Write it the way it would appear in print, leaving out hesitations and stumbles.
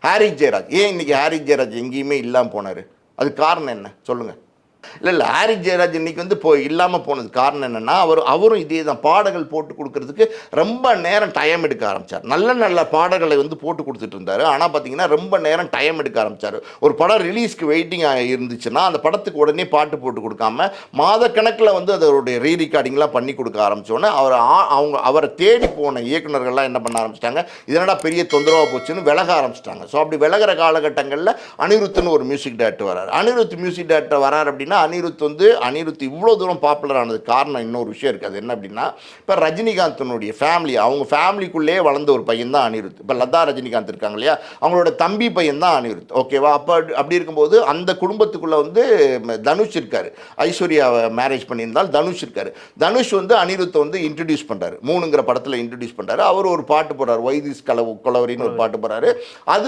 ஹாரிஸ் ஜெயராஜ் ஏன் இன்னைக்கு ஹாரிஸ் ஜெயராஜ் எங்கேயுமே இல்லாமல் போனார்? அது காரணம் என்ன சொல்லுங்கள்? இல்லை ஹாரிஸ் ஜெயராஜ் இன்னைக்கு வந்து இல்லாமல் போனது காரணம் என்னென்னா, அவரும் இதே தான் பாடல்கள் போட்டு கொடுக்கறதுக்கு ரொம்ப நேரம் டைம் எடுக்க ஆரம்பித்தார். நல்ல பாடல்களை வந்து போட்டு கொடுத்துட்டு இருந்தார். ஆனால் பார்த்தீங்கன்னா ரொம்ப நேரம் டைம் எடுக்க ஆரம்பித்தார். ஒரு படம் ரிலீஸ்க்கு வெயிட்டிங் இருந்துச்சுன்னா அந்த படத்துக்கு உடனே பாட்டு போட்டு கொடுக்காம மாதக்கணக்கில் வந்து அதோடைய ரீ ரெக்கார்டிங்லாம் பண்ணி கொடுக்க ஆரம்பித்தோன்னே அவரை தேடி போன இயக்குநர்கள்லாம் என்ன பண்ண ஆரம்பிச்சிட்டாங்க, இதனடா பெரிய தொந்தரவாக போச்சுன்னு விலக ஆரம்பிச்சிட்டாங்க. ஸோ அப்படி விலகிற காலகட்டங்களில் அனிருத்துன்னு ஒரு மியூசிக் டைரக்டர் வரார். அனிருத் மியூசிக் டைரக்டர் வரார் அப்படின்னா அனிருத் இவ்வளோ தூரம் பாப்புலர் ஆனது காரணம் இன்னொரு விஷயம் இருக்குது. அது என்ன அப்படின்னா, இப்போ ரஜினிகாந்தனுடைய ஃபேமிலி, அவங்க ஃபேமிலிக்குள்ளேயே வளர்ந்த ஒரு பையன் தான் அனிருத். இப்போ லதா ரஜினிகாந்த் இருக்காங்க இல்லையா, அவங்களோட தம்பி பையன் தான் அனிருத். ஓகேவா? அப்படி இருக்கும்போது அந்த குடும்பத்துக்குள்ளே வந்து தனுஷ் இருக்கார். ஐஸ்வர்யாவை மேரேஜ் பண்ணியிருந்தால் தனுஷ் இருக்கார். தனுஷ் வந்து அனிருத்தை வந்து இன்ட்ரடியூஸ் பண்ணுறாரு. 3ங்கிற படத்தில் இன்ட்ரடியூஸ் பண்ணுறாரு. அவர் ஒரு பாட்டு போடுறாரு, வைதிஸ் கொலவரின்னு ஒரு பாட்டு போடுறாரு. அது